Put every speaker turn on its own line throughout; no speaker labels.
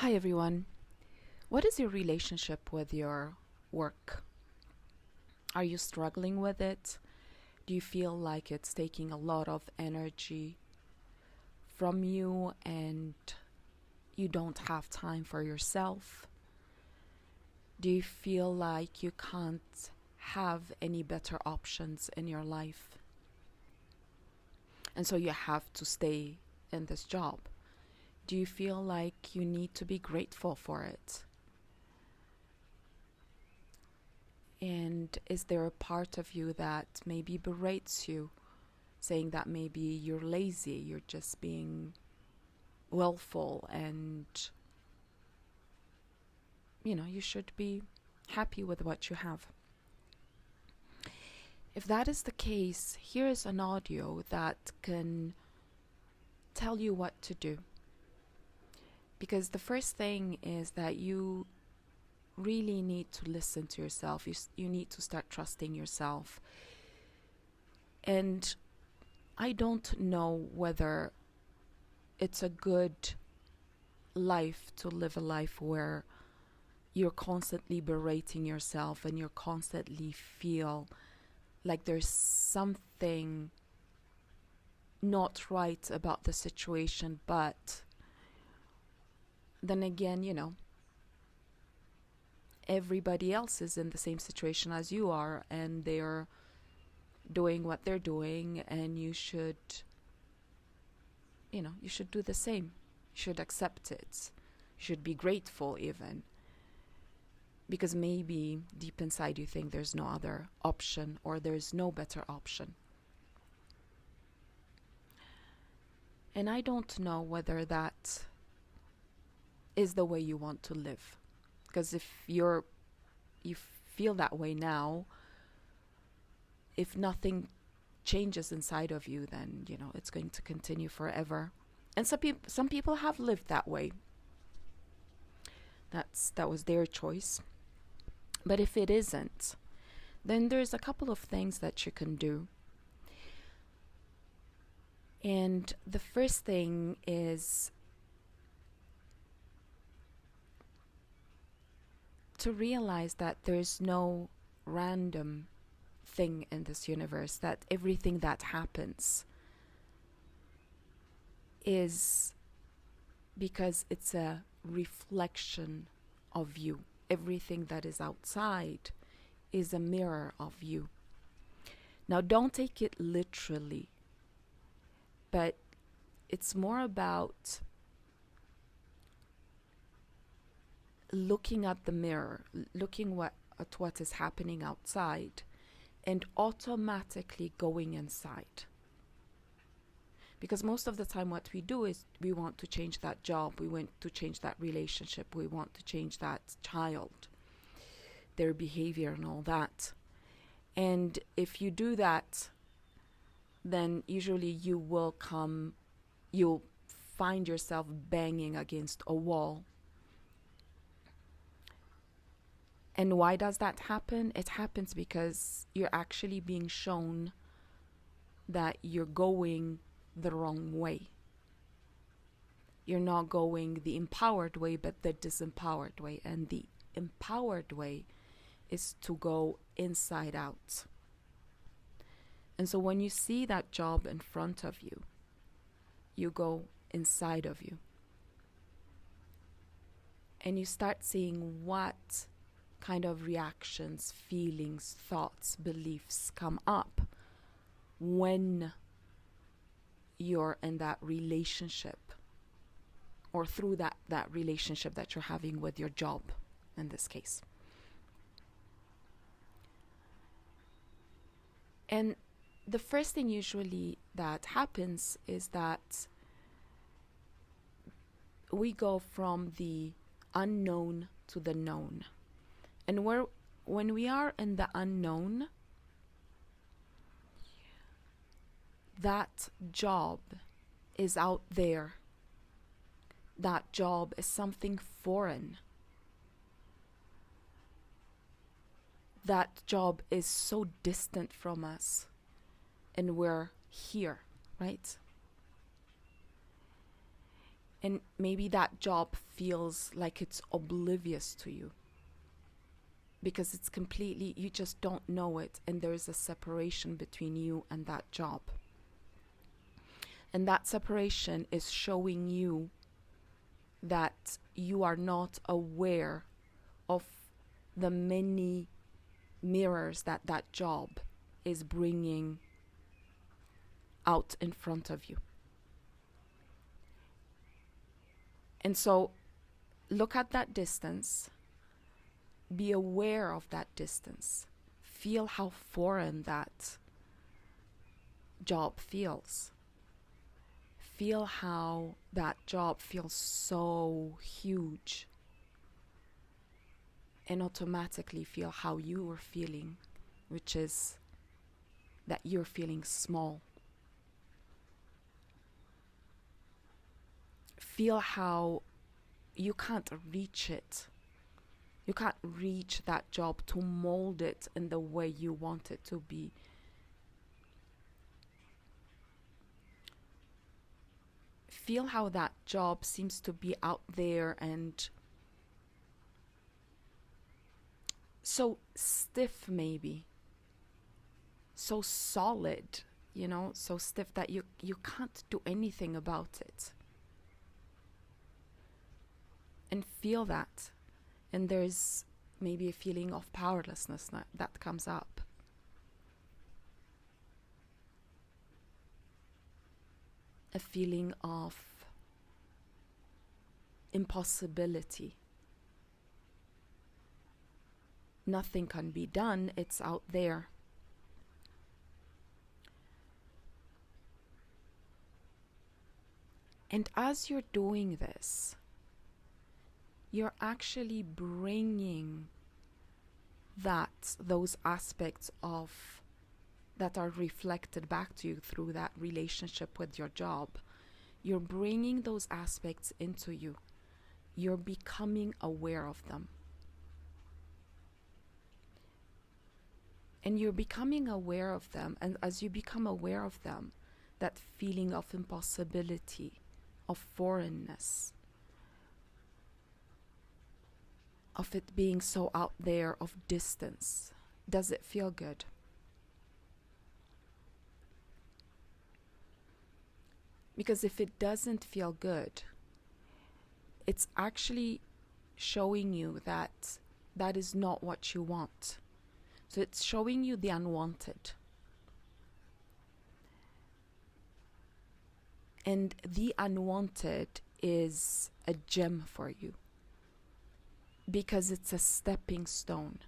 Hi everyone. What is your relationship with your work? Are you struggling with it? Do you feel like it's taking a lot of energy from you and you don't have time for yourself? Do you feel like you can't have any better options in your life? And so you have to stay in this job? Do you feel like you need to be grateful for it? And is there a part of you that maybe berates you, saying that maybe you're lazy, you're just being willful, and you should be happy with what you have? If that is the case, here is an audio that can tell you what to do. Because the first thing is that you really need to listen to yourself. You need to start trusting yourself. And I don't know whether it's a good life to live a life where you're constantly berating yourself and you constantly feel like there's something not right about the situation. But then again, everybody else is in the same situation as you are, and they're doing what they're doing, and you should do the same. You should accept it. You should be grateful even, because maybe deep inside you think there's no other option or there's no better option. And I don't know whether that is the way you want to live. Because if you feel that way now, if nothing changes inside of you, then it's going to continue forever. And some people have lived that way. That was their choice. But if it isn't, then there's a couple of things that you can do. And the first thing is to realize that there's no random thing in this universe, that everything that happens is because it's a reflection of you. Everything that is outside is a mirror of you. Now, don't take it literally, but it's more about looking at the mirror, looking at what is happening outside, and automatically going inside. Because most of the time what we do is we want to change that job, we want to change that relationship, we want to change that child, their behavior and all that. And if you do that, then usually you'll find yourself banging against a wall. And why does that happen? It happens because you're actually being shown that you're going the wrong way. You're not going the empowered way, but the disempowered way. And the empowered way is to go inside out. And so when you see that job in front of you, you go inside of you. And you start seeing what kind of reactions, feelings, thoughts, beliefs come up when you're in that relationship, or through that relationship that you're having with your job in this case. And the first thing usually that happens is that we go from the unknown to the known. And when we are in the unknown, that job is out there. That job is something foreign. That job is so distant from us, and we're here, right? And maybe that job feels like it's oblivious to you because it's completely, you just don't know it, and there's a separation between you and that job. And that separation is showing you that you are not aware of the many mirrors that that job is bringing out in front of you. And so look at that distance, be aware of that distance, feel how foreign that job feels. Feel how that job feels so huge, and automatically feel how you are feeling, which is that you're feeling small. Feel how you can't reach it. You can't reach that job to mold it in the way you want it to be. Feel how that job seems to be out there and so stiff, maybe. So solid, you know, so stiff that you can't do anything about it. And feel that. And there's maybe a feeling of powerlessness that comes up. A feeling of impossibility. Nothing can be done, it's out there. And as you're doing this, you're actually bringing those aspects of that are reflected back to you through that relationship with your job. You're bringing those aspects into you. You're becoming aware of them. And you're becoming aware of them. And as you become aware of them, that feeling of impossibility, of foreignness, of it being so out there, of distance, does it feel good? Because if it doesn't feel good, it's actually showing you that that is not what you want. So it's showing you the unwanted. And the unwanted is a gem for you because it's a stepping stone.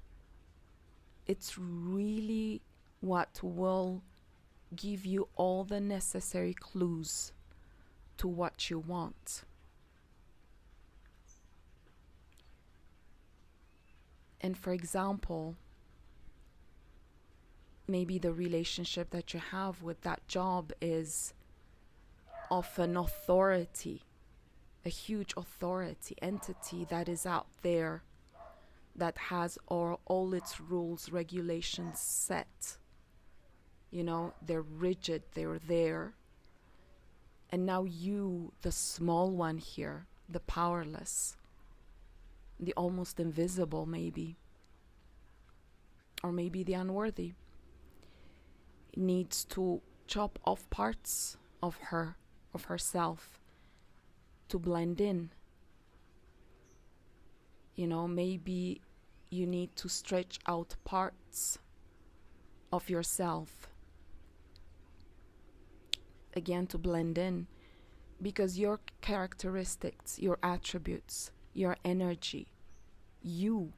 It's really what will give you all the necessary clues to what you want. And for example, maybe the relationship that you have with that job is of an authority, a huge authority entity that is out there, that has all its rules, regulations set. You know, they're rigid, they're there. And now you, the small one here, the powerless, the almost invisible maybe, or maybe the unworthy, needs to chop off parts of her, of herself, to blend in. You know, maybe you need to stretch out parts of yourself, again, to blend in, because your characteristics, your attributes, your energy, you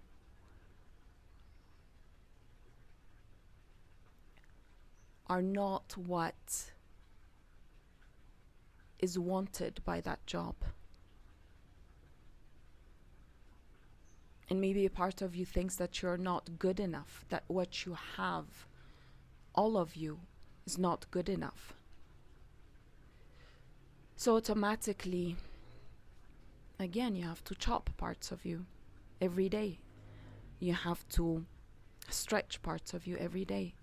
are not what is wanted by that job. And maybe a part of you thinks that you're not good enough, that what you have, all of you, is not good enough. So automatically, again, you have to chop parts of you every day. You have to stretch parts of you every day.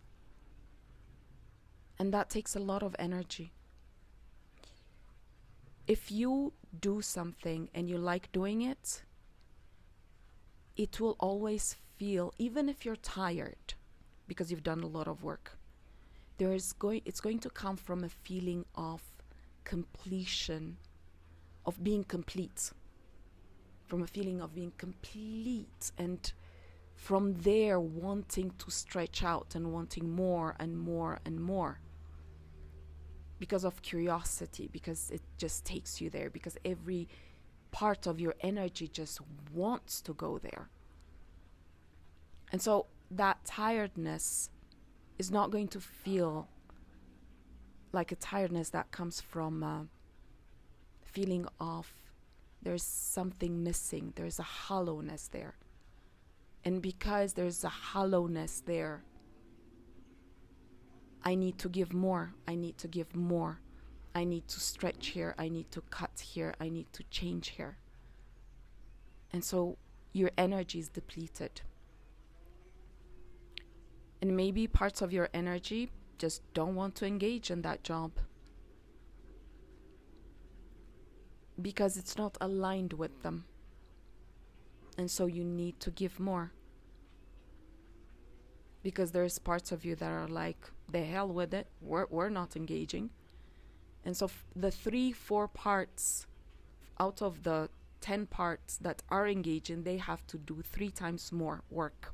And that takes a lot of energy. if you do something and you like doing it, it will always feel, even if you're tired because you've done a lot of work, it's going to come from a feeling of completion, of being complete, from a feeling of being complete, and from there wanting to stretch out and wanting more and more and more, because of curiosity, because it just takes you there, because every part of your energy just wants to go there. And so that tiredness is not going to feel like a tiredness that comes from a feeling of there's something missing, there's a hollowness there. And because there's a hollowness there, I need to give more, I need to give more, I need to stretch here, I need to cut here, I need to change here. And so your energy is depleted. And maybe parts of your energy just don't want to engage in that job because it's not aligned with them. And so you need to give more. Because there's parts of you that are like, the hell with it, we're not engaging. And so the 3-4 parts out of the 10 parts that are engaging, they have to do 3 times more work.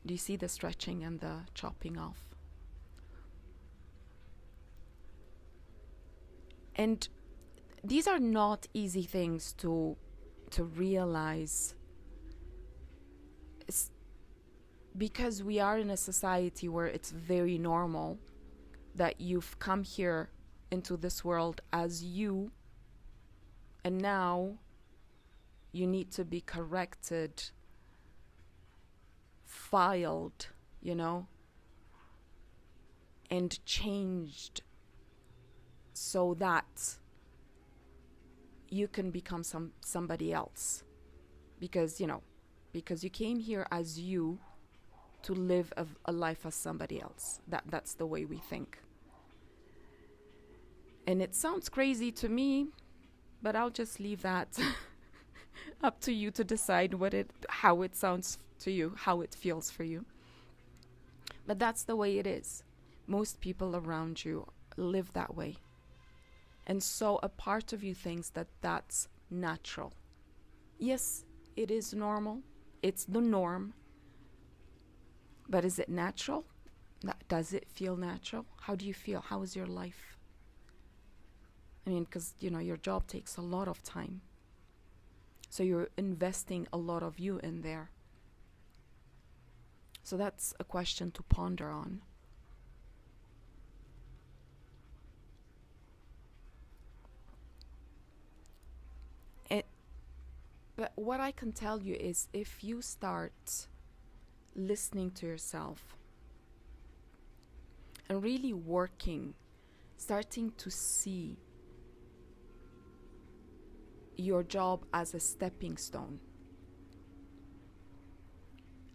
Do you see the stretching and the chopping off? And these are not easy things to realize, because we are in a society where it's very normal that you've come here into this world as you, and now you need to be corrected, filed, and changed so that you can become somebody else, because you came here as you to live a life as somebody else. That's the way we think. And it sounds crazy to me, but I'll just leave that up to you to decide how it sounds to you, how it feels for you. But that's the way it is. Most people around you live that way. And so a part of you thinks that that's natural. Yes, it is normal. It's the norm. But is it natural? Does it feel natural? How do you feel? How is your life? I mean, because, your job takes a lot of time. So you're investing a lot of you in there. So that's a question to ponder on. But what I can tell you is, if you start listening to yourself and really working, starting to see your job as a stepping stone,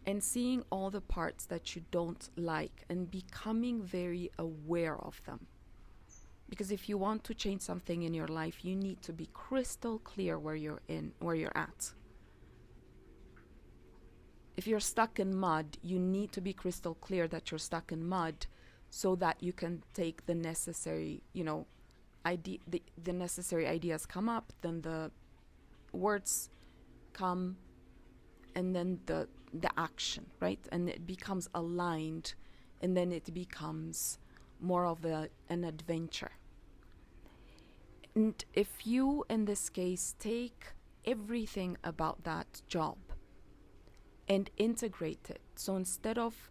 and seeing all the parts that you don't like and becoming very aware of them. Because if you want to change something in your life, you need to be crystal clear where you're at. If you're stuck in mud, you need to be crystal clear that you're stuck in mud, so that you can take the necessary, the necessary ideas come up, then the words come, and then the action, right? And it becomes aligned, and then it becomes more of an adventure. And if you, in this case, take everything about that job and integrate it, so instead of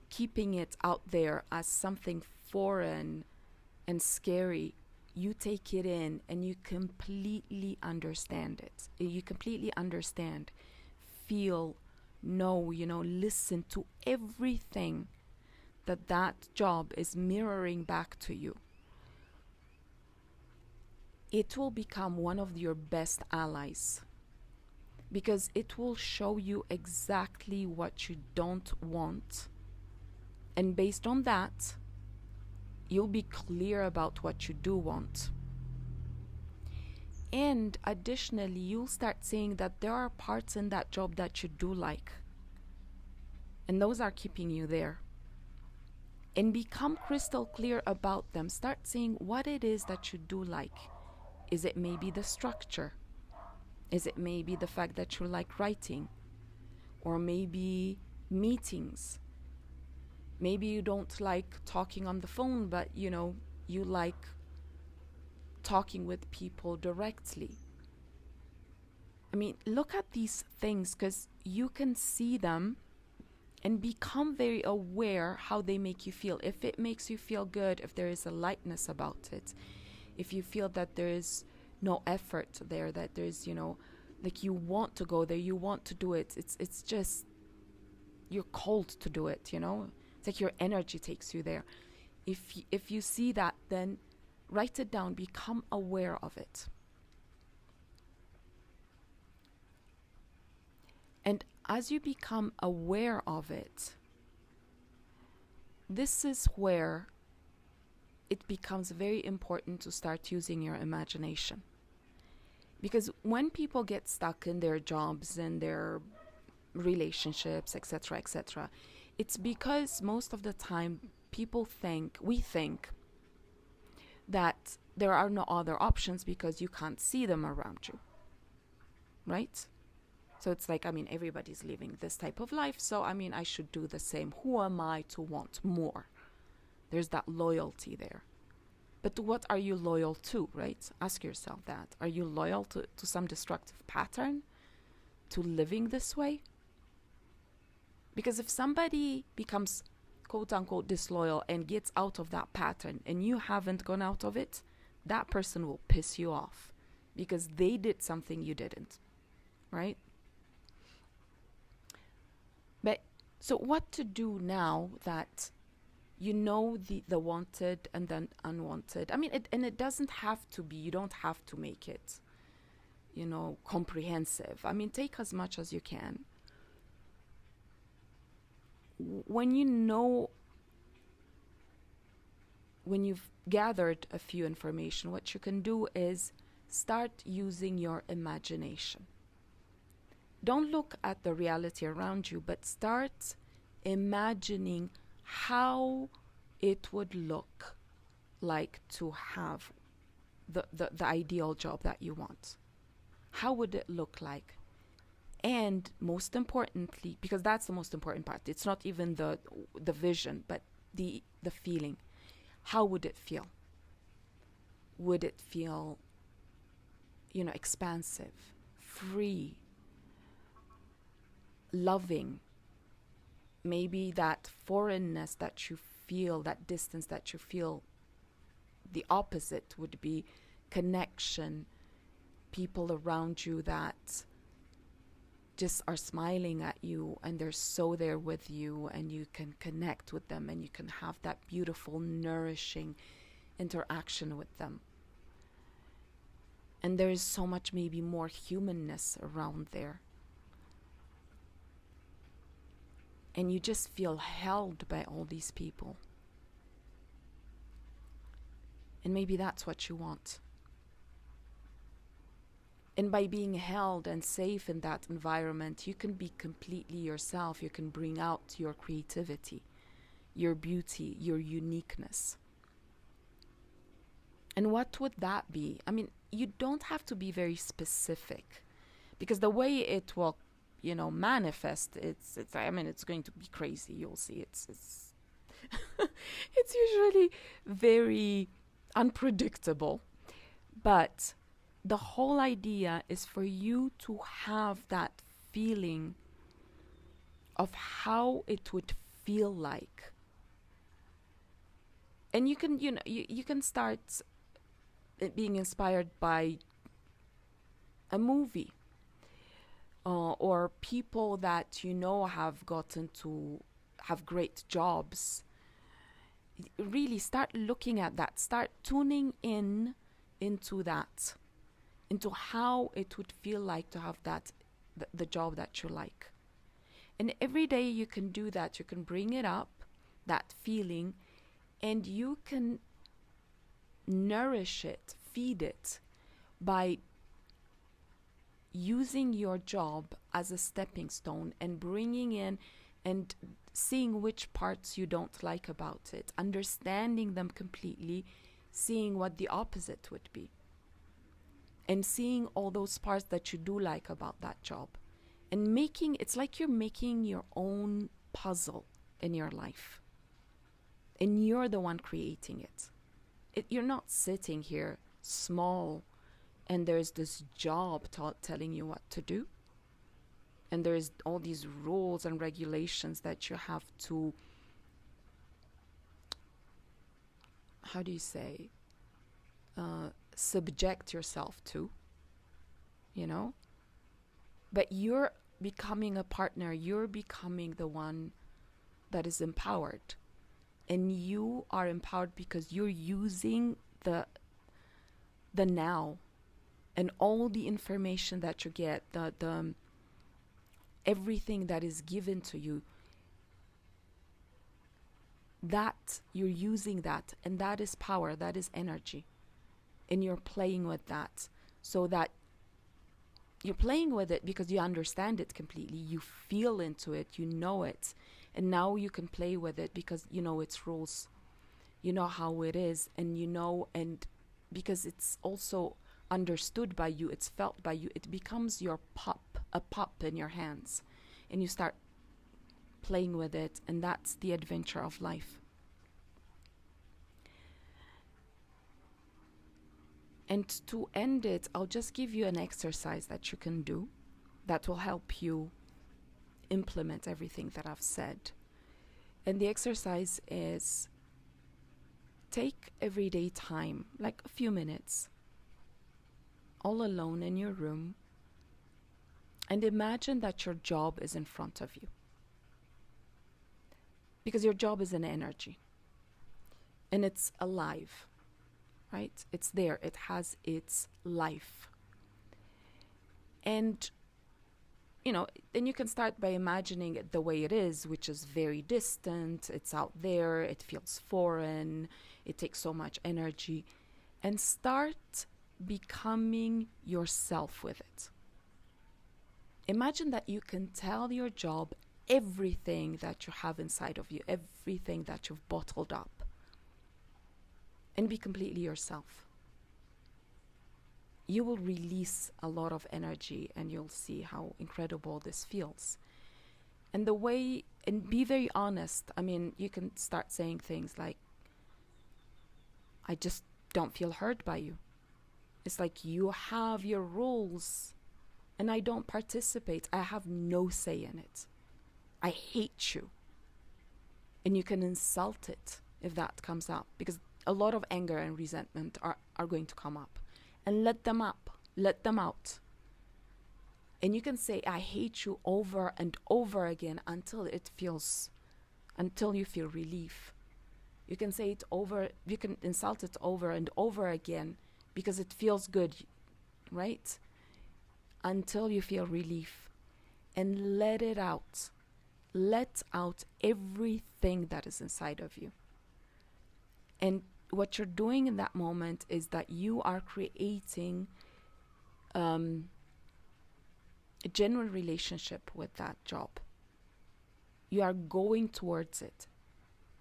keeping it out there as something foreign and scary, you take it in and you completely understand it. You completely understand, feel, know, listen to everything that job is mirroring back to you. It will become one of your best allies, because it will show you exactly what you don't want, and based on that, You'll be clear about what you do want. And additionally, you'll start seeing that there are parts in that job that you do like. And those are keeping you there. And become crystal clear about them. Start seeing what it is that you do like. Is it maybe the structure? Is it maybe the fact that you like writing? Or maybe meetings? Maybe you don't like talking on the phone, but you like talking with people directly. I mean, look at these things, because you can see them and become very aware how they make you feel. If it makes you feel good, if there is a lightness about it, if you feel that there is no effort there, that there's, like you want to go there, you want to do it, it's just, you're called to do it, It's like your energy takes you there. If you see that, then write it down, become aware of it. And as you become aware of it, this is where it becomes very important to start using your imagination. Because when people get stuck in their jobs and their relationships, etc., it's because most of the time we think that there are no other options because you can't see them around you, right? So it's like, everybody's living this type of life, so I should do the same. Who am I to want more? There's that loyalty there. But what are you loyal to, right? Ask yourself that. Are you loyal to some destructive pattern? To living this way? Because if somebody becomes quote unquote disloyal and gets out of that pattern and you haven't gone out of it, that person will piss you off because they did something you didn't, right? But so what to do now that you know the wanted and then unwanted? It doesn't have to be, you don't have to make it, comprehensive. Take as much as you can. When you've gathered a few information, what you can do is start using your imagination. Don't look at the reality around you, but start imagining how it would look like to have the ideal job that you want. How would it look like? And most importantly, because that's the most important part, it's not even the vision, but the feeling. How would it feel? Would it feel, expansive, free, loving? Maybe that foreignness that you feel, that distance that you feel, the opposite would be connection, people around you that just are smiling at you and they're so there with you and you can connect with them and you can have that beautiful, nourishing interaction with them. And there is so much maybe more humanness around there. And you just feel held by all these people. And maybe that's what you want. And by being held and safe in that environment, you can be completely yourself. You can bring out your creativity, your beauty, your uniqueness. And what would that be? You don't have to be very specific, because the way it will, manifest, it's going to be crazy. You'll see it's it's usually very unpredictable. But the whole idea is for you to have that feeling of how it would feel like. And you can, you can start being inspired by a movie or people that have gotten to have great jobs. Really start looking at that. Start tuning into that, into how it would feel like to have that, the job that you like. And every day you can do that. You can bring it up, that feeling, And you can nourish it, feed it by using your job as a stepping stone and bringing in and seeing which parts you don't like about it, understanding them completely, seeing what the opposite would be, and seeing all those parts that you do like about that job, and making it's like you're making your own puzzle in your life, and you're the one creating it. You're not sitting here small and there's this job telling you what to do, and there's all these rules and regulations that you have to, how do you say, subject yourself to, you know. But you're becoming a partner, you're becoming the one that is empowered, and you are empowered because you're using the now and all the information that you get, the everything that is given to you, that you're using that, and that is power, that is energy, and you're playing with that, so that you're playing with it because you understand it completely, you feel into it, you know it, and now you can play with it because you know its rules, you know how it is, and you know, and because it's also understood by you, it's felt by you, it becomes your a pup in your hands, and you start playing with it, and that's the adventure of life. And to end it, I'll just give you an exercise that you can do that will help you implement everything that I've said. And the exercise is, take everyday time, like a few minutes, all alone in your room, and imagine that your job is in front of you. Because your job is an energy, and it's alive, right? It's there, it has its life. And, you know, then you can start by imagining it the way it is, which is very distant, it's out there, it feels foreign, it takes so much energy, and start becoming yourself with it. Imagine that you can tell your job everything that you have inside of you, everything that you've bottled up, and be completely yourself. You will release a lot of energy, and you'll see how incredible this feels. And and be very honest. I mean, you can start saying things like, I just don't feel heard by you. It's like you have your rules and I don't participate. I have no say in it. I hate you. And you can insult it if that comes up, because a lot of anger and resentment are going to come up. And let them out. And you can say, I hate you over and over again until you feel relief. You can say it over, you can insult it over and over again because it feels good, right? Until you feel relief, and let it out. Let out everything that is inside of you. And what you're doing in that moment is that you are creating a genuine relationship with that job. You are going towards it.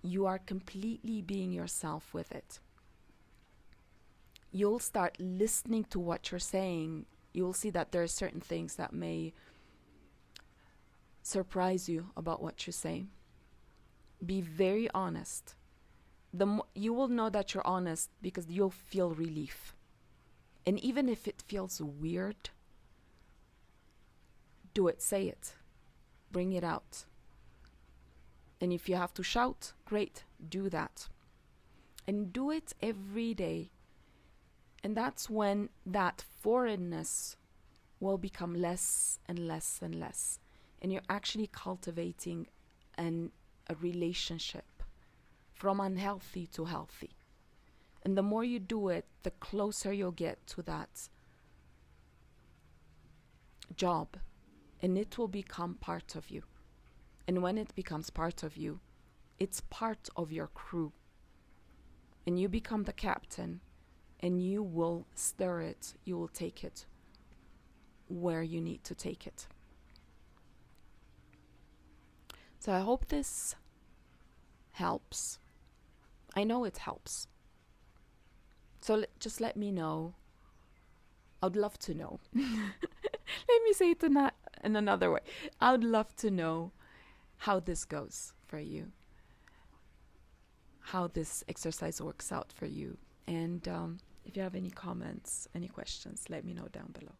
You are completely being yourself with it. You'll start listening to what you're saying. You'll see that there are certain things that may surprise you about what you say. Be very honest. You will know that you're honest because you'll feel relief. And even if it feels weird, do it, say it, bring it out. And if you have to shout, great, do that. And do it every day. And that's when that foreignness will become less and less and less. And you're actually cultivating a relationship from unhealthy to healthy. And the more you do it, the closer you'll get to that job. And it will become part of you. And when it becomes part of you, it's part of your crew. and you become the captain, and you will stir it, you will take it where you need to take it. So I hope this helps. I know it helps. So just let me know. I'd love to know. Let me say it in another way. I would love to know how this goes for you, how this exercise works out for you. And if you have any comments, any questions, let me know down below.